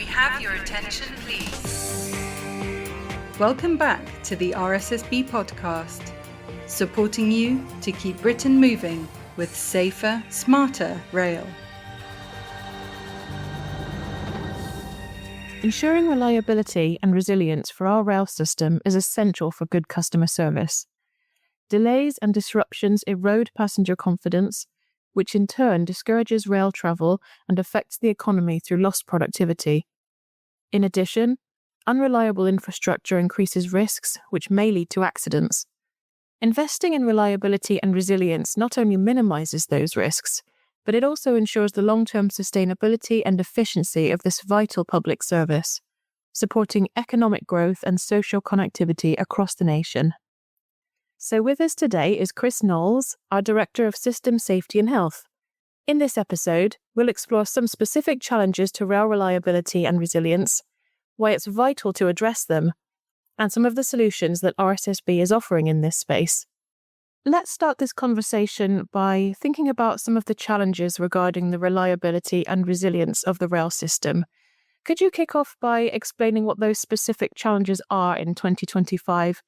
have your attention, please? Welcome back to the RSSB podcast, supporting you to keep Britain moving with safer, smarter rail. Ensuring reliability and resilience for our rail system is essential for good customer service. Delays and disruptions erode passenger confidence, which in turn discourages rail travel and affects the economy through lost productivity. In addition, unreliable infrastructure increases risks, which may lead to accidents. Investing in reliability and resilience not only minimises those risks, but it also ensures the long-term sustainability and efficiency of this vital public service, supporting economic growth and social connectivity across the nation. So with us today is Chris Knowles, our Director of System Safety and Health. In this episode, we'll explore some specific challenges to rail reliability and resilience, why it's vital to address them, and some of the solutions that RSSB is offering in this space. Let's start this conversation by thinking about some of the challenges regarding the reliability and resilience of the rail system. Could you kick off by explaining what those specific challenges are in 2025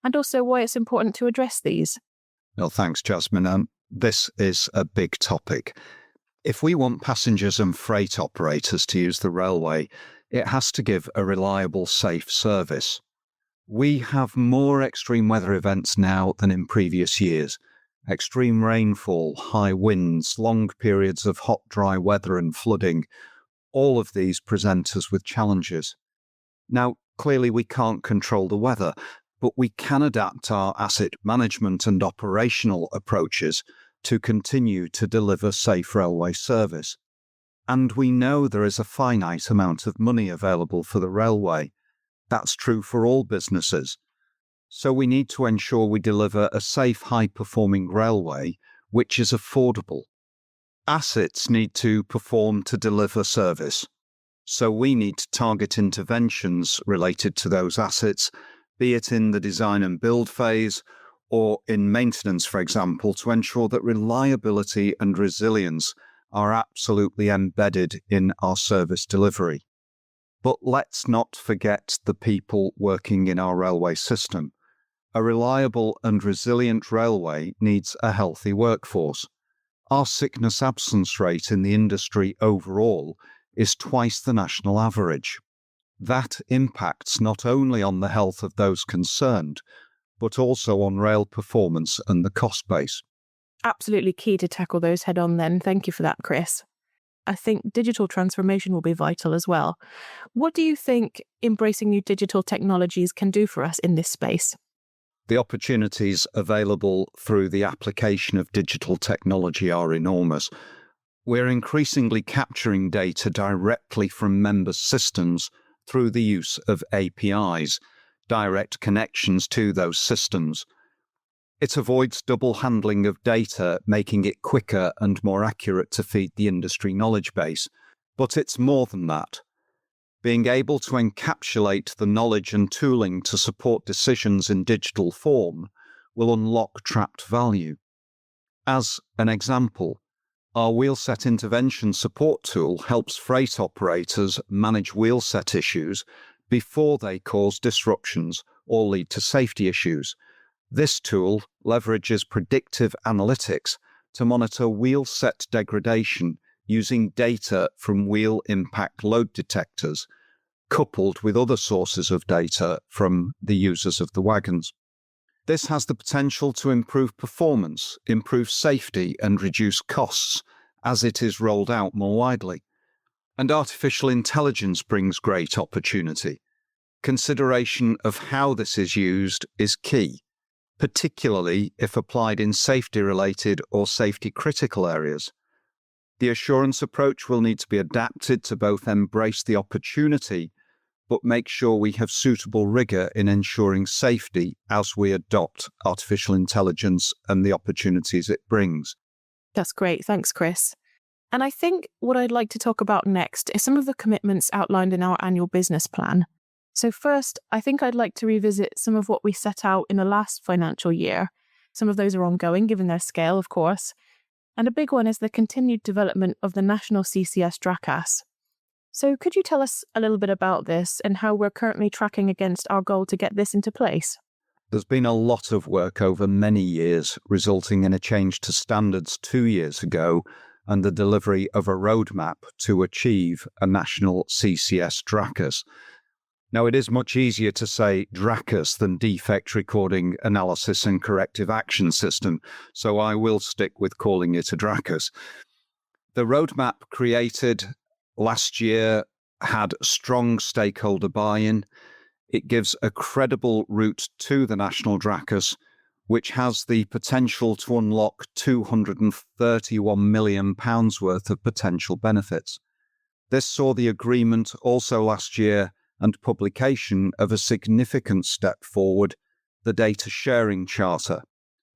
and also why it's important to address these? Well, thanks, Jasmine. This is a big topic. If we want passengers and freight operators to use the railway, it has to give a reliable, safe service. We have more extreme weather events now than in previous years. Extreme rainfall, high winds, long periods of hot, dry weather and flooding. All of these present us with challenges. Now, clearly we can't control the weather, but we can adapt our asset management and operational approaches to continue to deliver safe railway service. And we know there is a finite amount of money available for the railway. That's true for all businesses. So we need to ensure we deliver a safe, high-performing railway which is affordable. Assets need to perform to deliver service. So we need to target interventions related to those assets, be it in the design and build phase or in maintenance, for example, to ensure that reliability and resilience are absolutely embedded in our service delivery. But let's not forget the people working in our railway system. A reliable and resilient railway needs a healthy workforce. Our sickness absence rate in the industry overall is twice the national average. That impacts not only on the health of those concerned, but also on rail performance and the cost base. Absolutely key to tackle those head on then. Thank you for that, Chris. I think digital transformation will be vital as well. What do you think embracing new digital technologies can do for us in this space? The opportunities available through the application of digital technology are enormous. We're increasingly capturing data directly from member systems through the use of APIs, direct connections to those systems. It avoids double handling of data, making it quicker and more accurate to feed the industry knowledge base. But it's more than that. Being able to encapsulate the knowledge and tooling to support decisions in digital form will unlock trapped value. As an example, our wheelset intervention support tool helps freight operators manage wheelset issues before they cause disruptions or lead to safety issues. This tool leverages predictive analytics to monitor wheelset degradation using data from wheel impact load detectors, coupled with other sources of data from the users of the wagons. This has the potential to improve performance, improve safety, and reduce costs as it is rolled out more widely. And artificial intelligence brings great opportunity. Consideration of how this is used is key, particularly if applied in safety-related or safety-critical areas. The assurance approach will need to be adapted to both embrace the opportunity, but make sure we have suitable rigor in ensuring safety as we adopt artificial intelligence and the opportunities it brings. That's great. Thanks, Chris. And I think what I'd like to talk about next is some of the commitments outlined in our annual business plan. So first, I think I'd like to revisit some of what we set out in the last financial year. Some of those are ongoing, given their scale, of course. And a big one is the continued development of the national CCS DRACAS. So could you tell us a little bit about this and how we're currently tracking against our goal to get this into place? There's been a lot of work over many years, resulting in a change to standards 2 years ago and the delivery of a roadmap to achieve a national CCS DRACUS. Now, it is much easier to say DRACUS than Defect Recording Analysis and Corrective Action System, so I will stick with calling it a DRACUS. The roadmap created last year had strong stakeholder buy-in. It gives a credible route to the national DRACUS, which has the potential to unlock £231 million worth of potential benefits. This saw the agreement also last year and publication of a significant step forward, the Data Sharing Charter.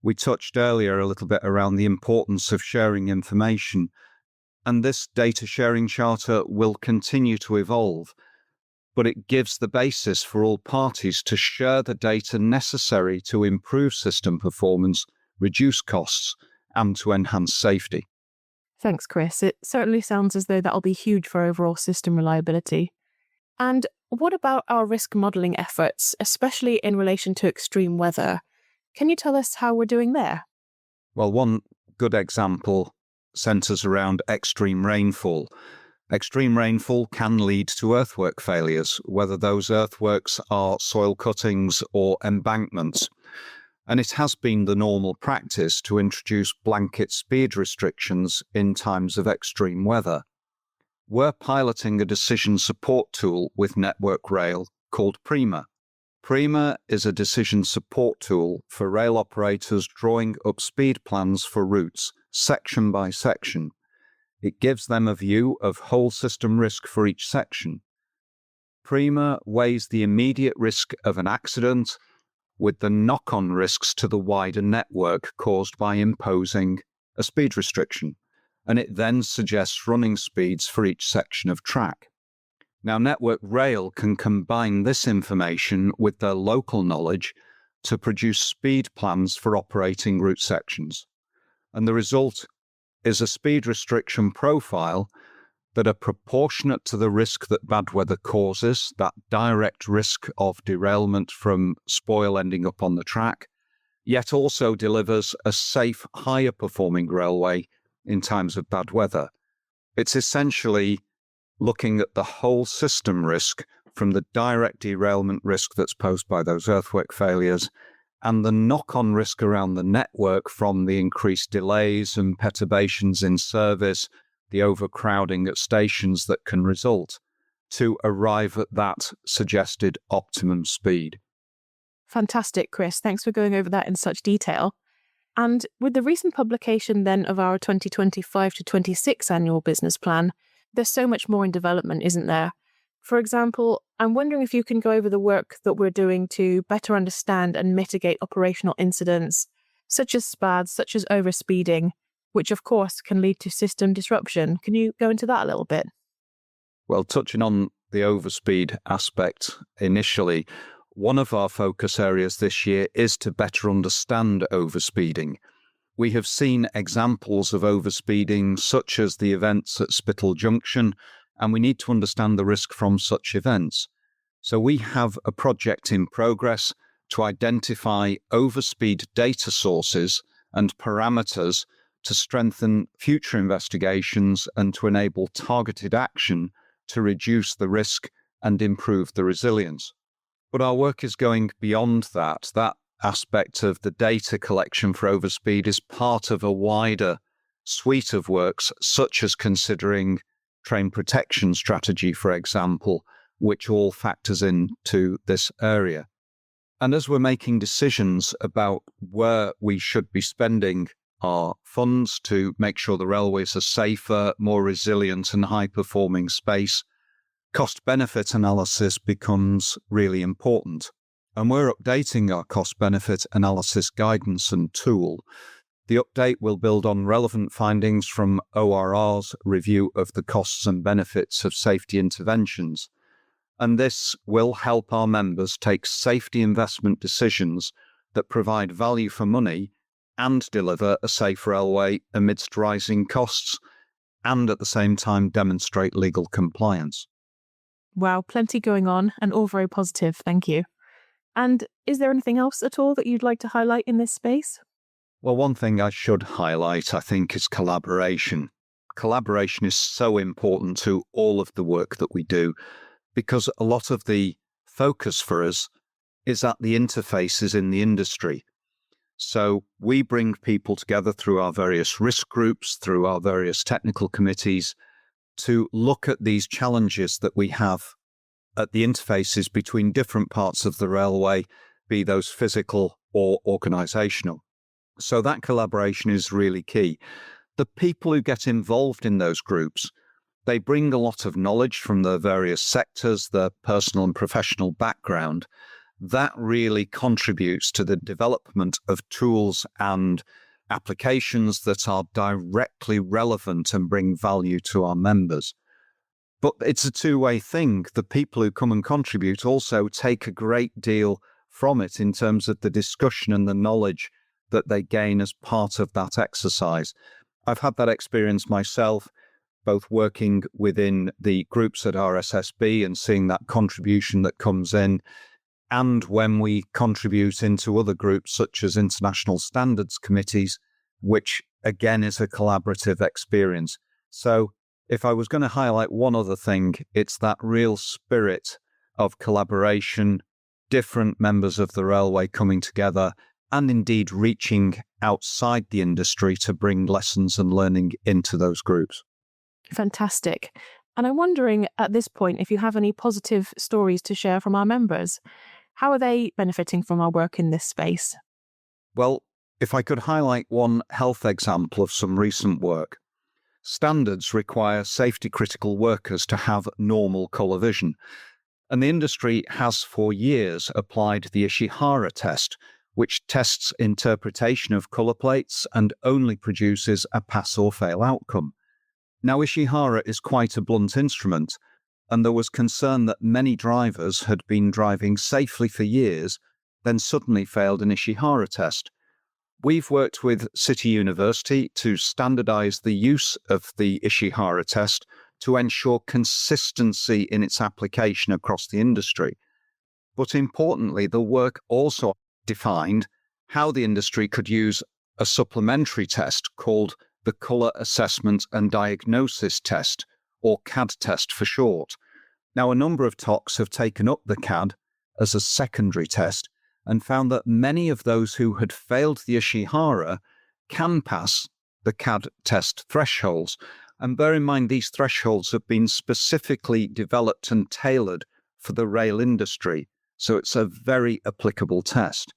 We touched earlier a little bit around the importance of sharing information, and this Data Sharing Charter will continue to evolve, but it gives the basis for all parties to share the data necessary to improve system performance, reduce costs, and to enhance safety. Thanks, Chris. It certainly sounds as though that'll be huge for overall system reliability. And what about our risk modelling efforts, especially in relation to extreme weather? Can you tell us how we're doing there? Well, one good example centres around extreme rainfall. Extreme rainfall can lead to earthwork failures, whether those earthworks are soil cuttings or embankments. And it has been the normal practice to introduce blanket speed restrictions in times of extreme weather. We're piloting a decision support tool with Network Rail called Prima. Prima is a decision support tool for rail operators drawing up speed plans for routes, section by section. It gives them a view of whole system risk for each section. Prima weighs the immediate risk of an accident with the knock-on risks to the wider network caused by imposing a speed restriction, and it then suggests running speeds for each section of track. Now, Network Rail can combine this information with their local knowledge to produce speed plans for operating route sections, and the result is a speed restriction profile that are proportionate to the risk that bad weather causes, that direct risk of derailment from spoil ending up on the track, yet also delivers a safe, higher performing railway in times of bad weather. It's essentially looking at the whole system risk from the direct derailment risk that's posed by those earthwork failures and the knock-on risk around the network from the increased delays and perturbations in service, the overcrowding at stations that can result, to arrive at that suggested optimum speed. Fantastic, Chris. Thanks for going over that in such detail. And with the recent publication then of our 2025 to 26 annual business plan, there's so much more in development, isn't there? For example, I'm wondering if you can go over the work that we're doing to better understand and mitigate operational incidents, such as SPADs, such as overspeeding, which of course can lead to system disruption. Can you go into that a little bit? Well, touching on the overspeed aspect initially, one of our focus areas this year is to better understand overspeeding. We have seen examples of overspeeding, such as the events at Spittal Junction, and we need to understand the risk from such events. So we have a project in progress to identify overspeed data sources and parameters to strengthen future investigations and to enable targeted action to reduce the risk and improve the resilience. But our work is going beyond that. That aspect of the data collection for overspeed is part of a wider suite of works, such as considering train protection strategy, for example, which all factors into this area. And as we're making decisions about where we should be spending our funds to make sure the railways are safer, more resilient and high-performing space, cost-benefit analysis becomes really important. And we're updating our cost-benefit analysis guidance and tool. The update will build on relevant findings from ORR's review of the costs and benefits of safety interventions, and this will help our members take safety investment decisions that provide value for money and deliver a safe railway amidst rising costs and at the same time demonstrate legal compliance. Wow, plenty going on and all very positive, thank you. And is there anything else at all that you'd like to highlight in this space? Well, one thing I should highlight, I think, is collaboration. Collaboration is so important to all of the work that we do because a lot of the focus for us is at the interfaces in the industry. So we bring people together through our various risk groups, through our various technical committees, to look at these challenges that we have at the interfaces between different parts of the railway, be those physical or organisational. So that collaboration is really key. The people who get involved in those groups, they bring a lot of knowledge from their various sectors, their personal and professional background. That really contributes to the development of tools and applications that are directly relevant and bring value to our members. But it's a two-way thing. The people who come and contribute also take a great deal from it in terms of the discussion and the knowledge that they gain as part of that exercise. I've had that experience myself, both working within the groups at RSSB and seeing that contribution that comes in, and when we contribute into other groups such as international standards committees, which again is a collaborative experience. So if I was going to highlight one other thing, it's that real spirit of collaboration, different members of the railway coming together, and indeed reaching outside the industry to bring lessons and learning into those groups. Fantastic. And I'm wondering at this point if you have any positive stories to share from our members. How are they benefiting from our work in this space? Well, if I could highlight one health example of some recent work, standards require safety-critical workers to have normal colour vision. And the industry has for years applied the Ishihara test, which tests interpretation of colour plates and only produces a pass or fail outcome. Now, Ishihara is quite a blunt instrument, and there was concern that many drivers had been driving safely for years, then suddenly failed an Ishihara test. We've worked with City University to standardise the use of the Ishihara test to ensure consistency in its application across the industry. But importantly, the work also defined how the industry could use a supplementary test called the Colour Assessment and Diagnosis Test, or CAD test for short. Now, a number of TOCs have taken up the CAD as a secondary test and found that many of those who had failed the Ishihara can pass the CAD test thresholds. And bear in mind, these thresholds have been specifically developed and tailored for the rail industry, so it's a very applicable test.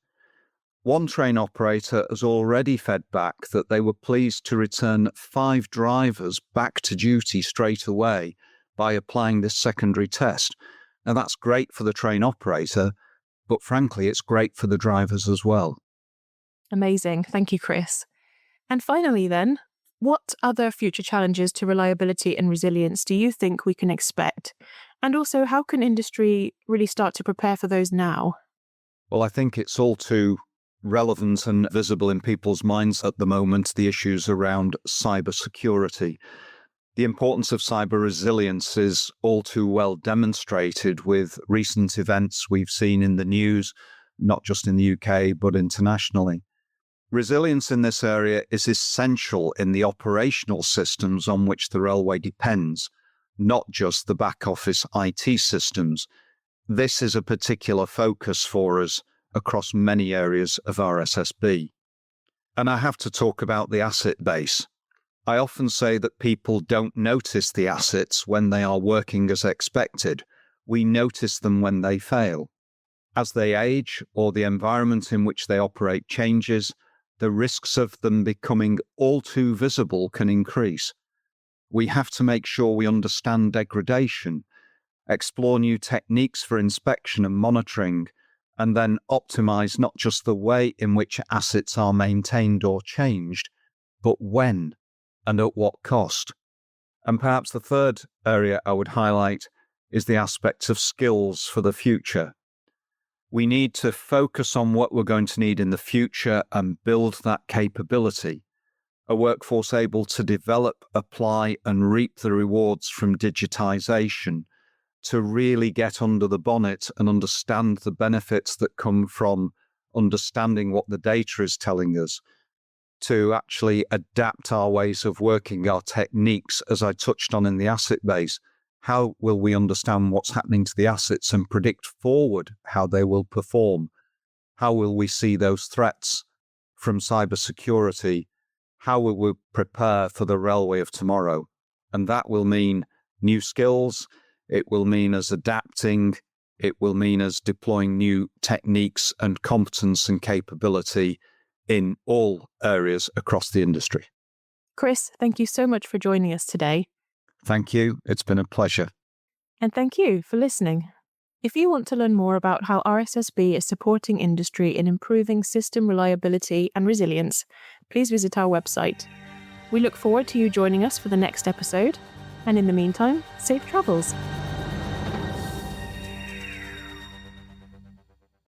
One train operator has already fed back that they were pleased to return 5 drivers back to duty straight away by applying this secondary test. Now, that's great for the train operator, but frankly, it's great for the drivers as well. Amazing. Thank you, Chris. And finally then, what other future challenges to reliability and resilience do you think we can expect? And also, how can industry really start to prepare for those now? Well, I think it's all too relevant and visible in people's minds at the moment, the issues around cybersecurity. The importance of cyber resilience is all too well demonstrated with recent events we've seen in the news, not just in the UK, but internationally. Resilience in this area is essential in the operational systems on which the railway depends, not just the back office IT systems. This is a particular focus for us across many areas of RSSB. And I have to talk about the asset base. I often say that people don't notice the assets when they are working as expected. We notice them when they fail. As they age or the environment in which they operate changes, the risks of them becoming all too visible can increase. We have to make sure we understand degradation, explore new techniques for inspection and monitoring, and then optimize not just the way in which assets are maintained or changed, but when and at what cost. And perhaps the third area I would highlight is the aspect of skills for the future. We need to focus on what we're going to need in the future and build that capability. a workforce able to develop, apply, and reap the rewards from digitization, to really get under the bonnet and understand the benefits that come from understanding what the data is telling us, to actually adapt our ways of working, our techniques, as I touched on in the asset base. How will we understand what's happening to the assets and predict forward how they will perform? How will we see those threats from cybersecurity? How will we prepare for the railway of tomorrow? And that will mean new skills. It will mean us adapting. It will mean us deploying new techniques and competence and capability in all areas across the industry. Chris, thank you so much for joining us today. Thank you. It's been a pleasure. And thank you for listening. If you want to learn more about how RSSB is supporting industry in improving system reliability and resilience, please visit our website. We look forward to you joining us for the next episode. And in the meantime, safe travels.